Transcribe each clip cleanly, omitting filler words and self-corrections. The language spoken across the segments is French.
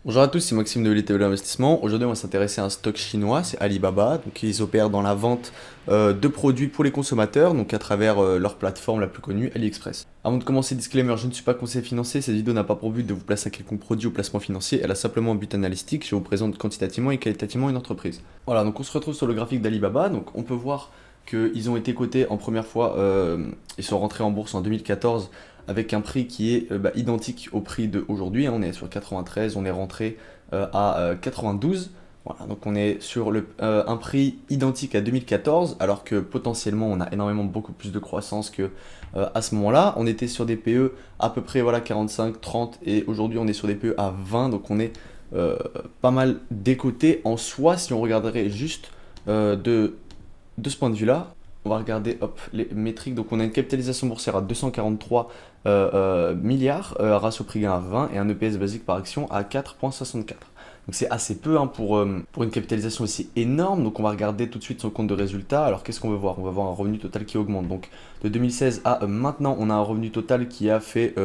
Bonjour à tous, c'est Maxime de LTV Investissement. Aujourd'hui, on va s'intéresser à un stock chinois, c'est Alibaba. Donc, ils opèrent dans la vente de produits pour les consommateurs, donc à travers leur plateforme la plus connue, AliExpress. Avant de commencer, disclaimer, je ne suis pas conseiller financier. Cette vidéo n'a pas pour but de vous placer à quelconque produit ou placement financier. Elle a simplement un but analytique. Je vous présente quantitativement et qualitativement une entreprise. Voilà, donc on se retrouve sur le graphique d'Alibaba. Donc, on peut voir qu'ils ont été cotés en première fois. Ils sont rentrés en bourse en 2014 avec un prix qui est identique au prix d'aujourd'hui. On est sur 93, on est rentré à 92. Voilà, donc on est sur un prix identique à 2014, alors que potentiellement on a énormément beaucoup plus de croissance que à ce moment-là. On était sur des PE à peu près voilà, 45, 30, et aujourd'hui on est sur des PE à 20, donc on est pas mal décoté en soi si on regarderait juste de ce point de vue-là. On va regarder hop, les métriques. Donc on a une capitalisation boursière à 243 milliards, ratio prix gain à 20 et un EPS basique par action à 4,64. Donc c'est assez peu hein, pour une capitalisation aussi énorme. Donc on va regarder tout de suite son compte de résultat. Alors qu'est-ce qu'on veut voir? On va voir un revenu total qui augmente. Donc de 2016 à maintenant, on a un revenu total qui a fait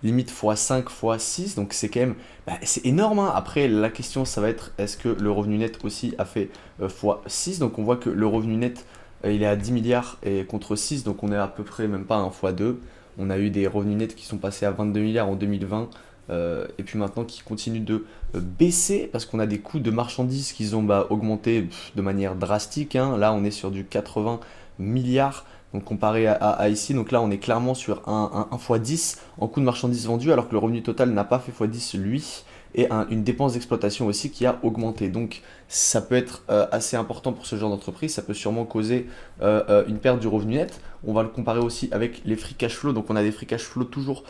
limite x5, x6. Donc c'est quand même c'est énorme. Hein. Après la question ça va être est-ce que le revenu net aussi a fait x6? Donc on voit que le revenu net il est à 10 milliards et contre 6, donc on est à peu près même pas un fois 2. On a eu des revenus nets qui sont passés à 22 milliards en 2020 et puis maintenant qui continuent de baisser parce qu'on a des coûts de marchandises qui ont augmenté de manière drastique. Hein. Là, on est sur du 80 milliards. Donc comparé à ici, donc là on est clairement sur un x10 en coût de marchandises vendues alors que le revenu total n'a pas fait x10 lui et une dépense d'exploitation aussi qui a augmenté. Donc ça peut être assez important pour ce genre d'entreprise, ça peut sûrement causer une perte du revenu net. On va le comparer aussi avec les free cash flow, donc on a des free cash flow toujours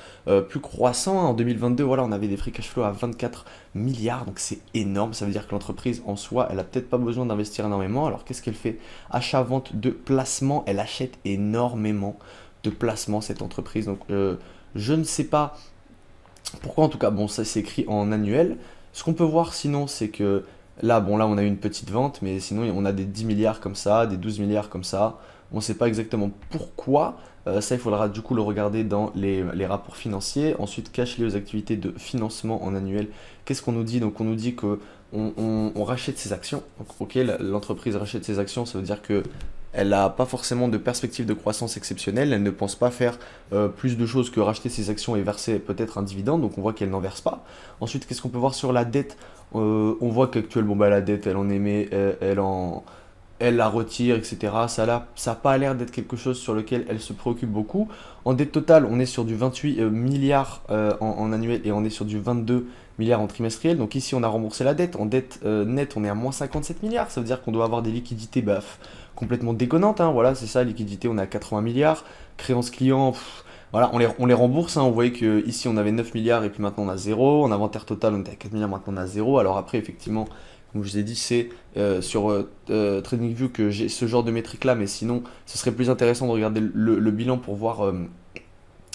plus croissants. Hein. En 2022, voilà, on avait des free cash flow à 24 milliards, donc c'est énorme, ça veut dire que l'entreprise en soi, elle a peut-être pas besoin d'investir énormément. Alors qu'est-ce qu'elle fait? Achat, vente de placement, elle achète énormément de placements cette entreprise. Donc je ne sais pas pourquoi en tout cas, bon ça c'est écrit en annuel. Ce qu'on peut voir sinon c'est que là, bon là on a eu une petite vente, mais sinon on a des 10 milliards comme ça, des 12 milliards comme ça. On ne sait pas exactement pourquoi. Ça il faudra du coup le regarder dans les rapports financiers. Ensuite cash lié aux activités de financement en annuel. Qu'est-ce qu'on nous dit? Donc on nous dit que on rachète ses actions. Donc, ok, l'entreprise rachète ses actions, ça veut dire que elle n'a pas forcément de perspective de croissance exceptionnelle, elle ne pense pas faire plus de choses que racheter ses actions et verser peut-être un dividende, donc on voit qu'elle n'en verse pas. Ensuite, qu'est-ce qu'on peut voir sur la dette? On voit qu'actuellement, la dette, elle en émet, elle la retire, etc. Ça n'a pas l'air d'être quelque chose sur lequel elle se préoccupe beaucoup. En dette totale, on est sur du 28 milliards en annuel et on est sur du 22 milliards en trimestriel. Donc ici, on a remboursé la dette. En dette nette, on est à moins 57 milliards. Ça veut dire qu'on doit avoir des liquidités complètement déconnantes. Hein. Voilà, c'est ça, liquidité, on est à 80 milliards. Créances clients, voilà, on les rembourse. Hein. On voyait qu'ici, on avait 9 milliards et puis maintenant, on a zéro. En inventaire total, on était à 4 milliards, maintenant, on a zéro. Alors après, effectivement, comme je vous ai dit, c'est sur TradingView que j'ai ce genre de métrique là, mais sinon, ce serait plus intéressant de regarder le bilan pour voir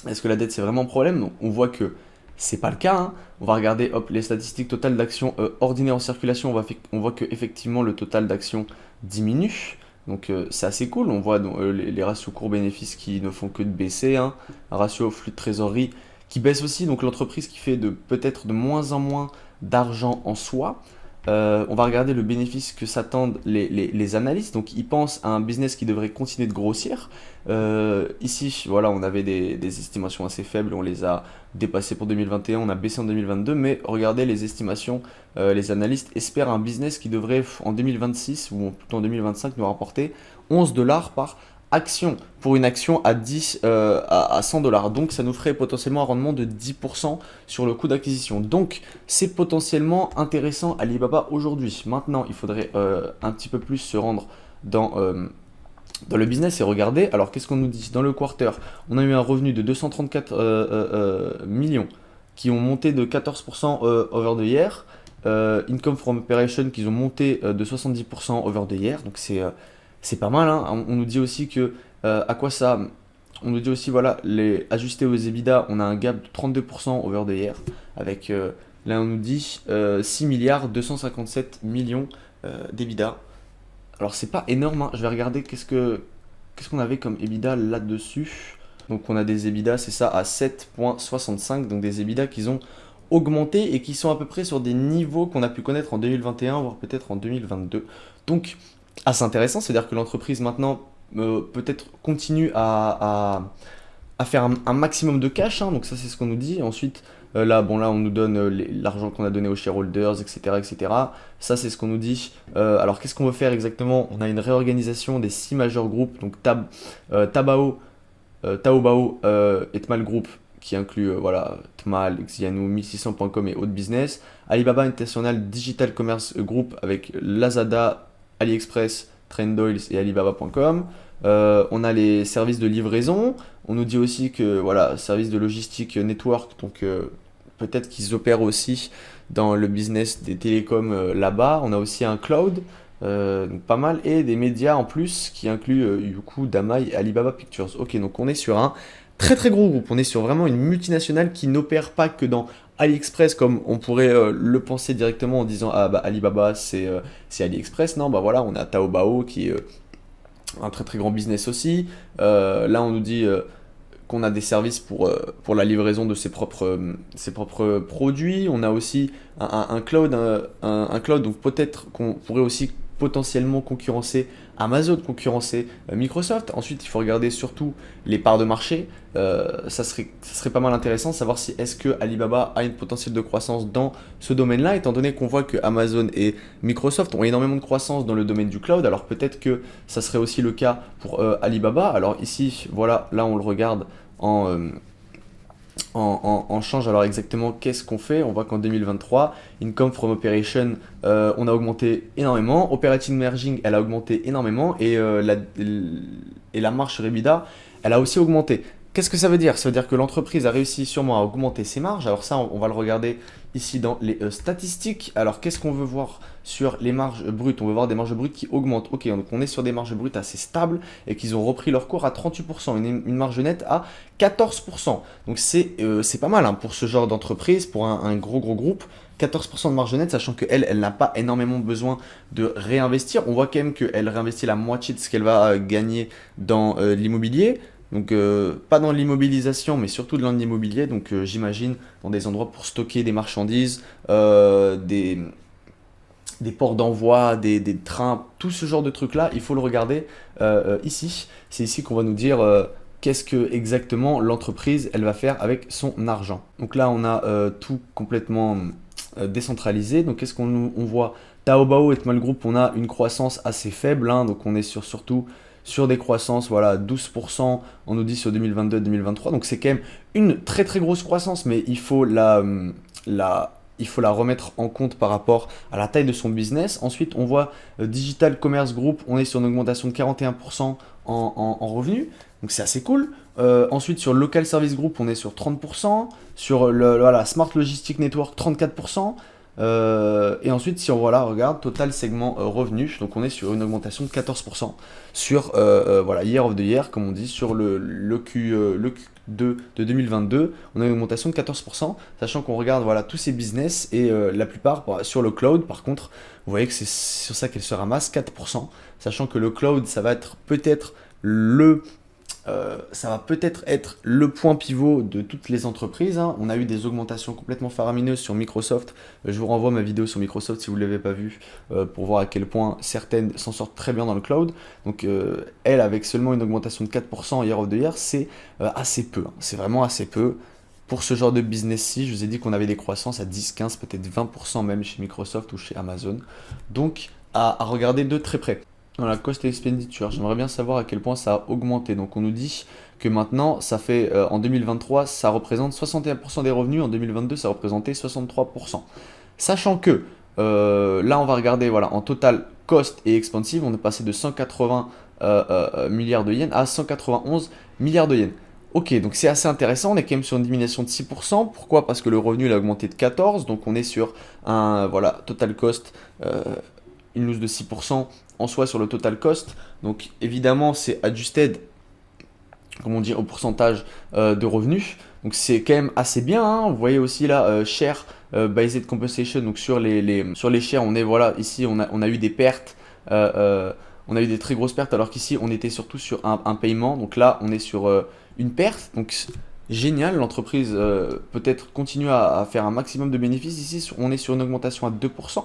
est-ce que la dette c'est vraiment un problème. Donc, on voit que c'est pas le cas. Hein. On va regarder hop, les statistiques totales d'actions ordinaires en circulation. On voit que effectivement le total d'actions diminue. Donc c'est assez cool. On voit les ratios cours-bénéfices qui ne font que de baisser. Hein. Un ratio flux de trésorerie qui baisse aussi. Donc l'entreprise qui fait peut-être de moins en moins d'argent en soi. On va regarder le bénéfice que s'attendent les analystes. Donc, ils pensent à un business qui devrait continuer de grossir. Ici, voilà, on avait des estimations assez faibles. On les a dépassées pour 2021, on a baissé en 2022. Mais regardez les estimations. Les analystes espèrent un business qui devrait, en 2026 ou plutôt en 2025, nous rapporter 11 dollars par action pour une action à 10 à 100 dollars. Donc ça nous ferait potentiellement un rendement de 10% sur le coût d'acquisition. Donc c'est potentiellement intéressant Alibaba aujourd'hui. Maintenant, il faudrait un petit peu plus se rendre dans le business et regarder. Alors qu'est-ce qu'on nous dit? Dans le quarter, on a eu un revenu de 234 millions qui ont monté de 14% over the year. Income from operation qui ont monté de 70% over the year. Donc c'est pas mal. Hein. On nous dit aussi que à quoi ça. On nous dit aussi, voilà, les ajustés aux EBITDA, on a un gap de 32% over the year. Avec, là, on nous dit 6 milliards 257 millions d'EBITDA. Alors, c'est pas énorme. Hein. Je vais regarder qu'est-ce qu'on avait comme EBITDA là-dessus. Donc, on a des EBITDA, c'est ça, à 7,65. Donc, des EBITDA qui ont augmenté et qui sont à peu près sur des niveaux qu'on a pu connaître en 2021, voire peut-être en 2022. Donc, assez intéressant, c'est-à-dire que l'entreprise maintenant peut-être continue à faire un maximum de cash, hein, donc ça c'est ce qu'on nous dit. Ensuite, là, bon, là on nous donne l'argent qu'on a donné aux shareholders, etc. etc. Ça c'est ce qu'on nous dit. Alors qu'est-ce qu'on veut faire exactement? On a une réorganisation des 6 majeurs groupes, donc Taobao et Tmal Group, qui inclut voilà, Tmal, Xiaonou, 1600.com et autres business. Alibaba International Digital Commerce Group avec Lazada, AliExpress, Trendoils et Alibaba.com. On a les services de livraison. On nous dit aussi que voilà, service de logistique network, donc peut-être qu'ils opèrent aussi dans le business des télécoms là-bas. On a aussi un cloud, donc pas mal, et des médias en plus qui incluent Youku, Damai et Alibaba Pictures. Ok, donc on est sur un très très gros groupe. On est sur vraiment une multinationale qui n'opère pas que dans AliExpress comme on pourrait le penser directement en disant ah bah Alibaba c'est AliExpress. Non, bah voilà, on a Taobao qui est un très très grand business aussi. Là, on nous dit qu'on a des services pour la livraison de ses propres produits. On a aussi un cloud, un cloud, donc peut-être qu'on pourrait aussi potentiellement concurrencer Amazon, concurrencer Microsoft. Ensuite, il faut regarder surtout les parts de marché. Ça serait pas mal intéressant de savoir si est-ce que Alibaba a une potentiel de croissance dans ce domaine-là, étant donné qu'on voit que Amazon et Microsoft ont énormément de croissance dans le domaine du cloud. Alors peut-être que ça serait aussi le cas pour Alibaba. Alors ici, voilà, là on le regarde en change. Alors exactement, qu'est-ce qu'on fait? On voit qu'en 2023, Income from Operation, on a augmenté énormément. Operating Margin, elle a augmenté énormément. Et la marge sur EBITDA, elle a aussi augmenté. Qu'est-ce que ça veut dire? Ça veut dire que l'entreprise a réussi sûrement à augmenter ses marges. Alors ça, on va le regarder ici dans les statistiques. Alors qu'est-ce qu'on veut voir sur les marges brutes? On veut voir des marges brutes qui augmentent. Ok, donc on est sur des marges brutes assez stables et qu'ils ont repris leur cours à 38%, une marge nette à 14%. Donc c'est pas mal hein, pour ce genre d'entreprise, pour un gros groupe. 14% de marge nette, sachant qu'elle, elle n'a pas énormément besoin de réinvestir. On voit quand même qu'elle réinvestit la moitié de ce qu'elle va gagner dans l'immobilier. Donc pas dans l'immobilisation, mais surtout dans l'immobilier. Donc j'imagine dans des endroits pour stocker des marchandises, des ports d'envoi, des trains, tout ce genre de trucs-là, il faut le regarder ici. C'est ici qu'on va nous dire qu'est-ce que exactement l'entreprise, elle va faire avec son argent. Donc là, on a tout complètement décentralisé. Donc qu'est-ce qu'on voit? Taobao et Tmal Group, on a une croissance assez faible, hein, donc on est surtout sur des croissances, voilà, 12%, on nous dit sur 2022-2023, donc c'est quand même une très très grosse croissance, mais il faut il faut la remettre en compte par rapport à la taille de son business. Ensuite, on voit Digital Commerce Group, on est sur une augmentation de 41% en revenus, donc c'est assez cool. Ensuite, sur Local Service Group, on est sur 30%, sur voilà, Smart Logistic Network, 34%. Et ensuite, si on regarde Total segment revenus, donc on est sur une augmentation de 14% sur voilà, year of the year, comme on dit, sur le Q2 de 2022, on a une augmentation de 14%, sachant qu'on regarde voilà, tous ces business et la plupart sur le cloud, par contre, vous voyez que c'est sur ça qu'elle se ramasse 4%, sachant que le cloud, ça va être peut-être le point pivot de toutes les entreprises, hein. On a eu des augmentations complètement faramineuses sur Microsoft. Je vous renvoie ma vidéo sur Microsoft si vous ne l'avez pas vue pour voir à quel point certaines s'en sortent très bien dans le cloud. Donc elle, avec seulement une augmentation de 4% year of the year, c'est assez peu, hein. C'est vraiment assez peu. Pour ce genre de business-ci, je vous ai dit qu'on avait des croissances à 10, 15, peut-être 20% même chez Microsoft ou chez Amazon. Donc à regarder de très près. Dans la cost expenditure, j'aimerais bien savoir à quel point ça a augmenté. Donc on nous dit que maintenant, ça fait en 2023, ça représente 61% des revenus, en 2022, ça représentait 63%. Sachant que là, on va regarder voilà, en total cost et expensive, on est passé de 180 milliards de yens à 191 milliards de yens. Ok, donc c'est assez intéressant, on est quand même sur une diminution de 6%. Pourquoi? Parce que le revenu il a augmenté de 14%, donc on est sur un voilà, total cost, une loose de 6% en soi sur le total cost. Donc évidemment c'est adjusted, comme on dit, au pourcentage de revenus. Donc c'est quand même assez bien, hein. Vous voyez aussi là, share based compensation, donc sur les shares, on est voilà, ici on a eu des pertes, on a eu des très grosses pertes, alors qu'ici on était surtout sur un paiement. Donc là on est sur une perte. Donc génial, l'entreprise peut-être continue à faire un maximum de bénéfices. Ici, on est sur une augmentation à 2%,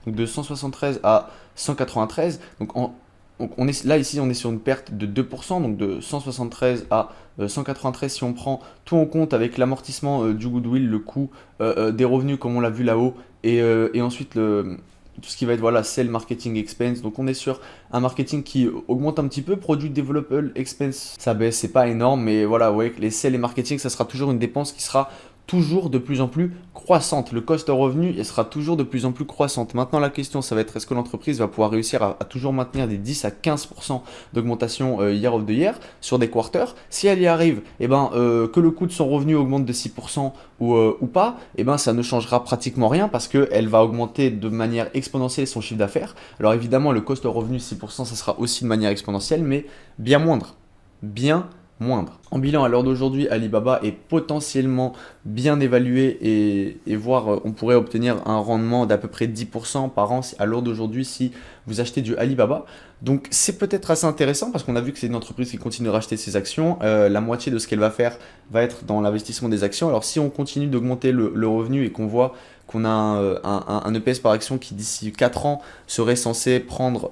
donc de 173 à 193. Donc on est, là, ici, on est sur une perte de 2%, donc de 173 à 193 si on prend tout en compte avec l'amortissement du goodwill, le coût des revenus comme on l'a vu là-haut, et ensuite tout ce qui va être voilà, sell marketing expense. Donc on est sur un marketing qui augmente un petit peu, produit developable expense, ça baisse, c'est pas énorme, mais voilà, vous voyez que les sell et marketing, ça sera toujours une dépense qui sera toujours de plus en plus croissante. Le cost au revenu, elle sera toujours de plus en plus croissante. Maintenant, la question, ça va être est-ce que l'entreprise va pouvoir réussir à toujours maintenir des 10 à 15% d'augmentation year of the year sur des quarters. Si elle y arrive, que le coût de son revenu augmente de 6% ou pas, ça ne changera pratiquement rien parce qu'elle va augmenter de manière exponentielle son chiffre d'affaires. Alors évidemment, le cost au revenu 6%, ça sera aussi de manière exponentielle, mais bien moindre. Bien moindre. En bilan, à l'heure d'aujourd'hui, Alibaba est potentiellement bien évalué et voire on pourrait obtenir un rendement d'à peu près 10% par an à l'heure d'aujourd'hui si vous achetez du Alibaba. Donc c'est peut-être assez intéressant parce qu'on a vu que c'est une entreprise qui continue de racheter ses actions. La moitié de ce qu'elle va faire va être dans l'investissement des actions. Alors si on continue d'augmenter le revenu et qu'on voit qu'on a un EPS par action qui d'ici 4 ans serait censé prendre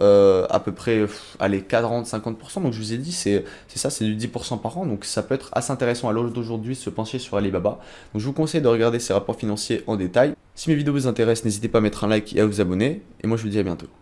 à peu près allez, 40-50%. Donc je vous ai dit, c'est ça, c'est du 10% par an. Donc ça peut être assez intéressant à l'heure d'aujourd'hui de se pencher sur Alibaba. Donc je vous conseille de regarder ces rapports financiers en détail. Si mes vidéos vous intéressent, n'hésitez pas à mettre un like et à vous abonner. Et moi je vous dis à bientôt.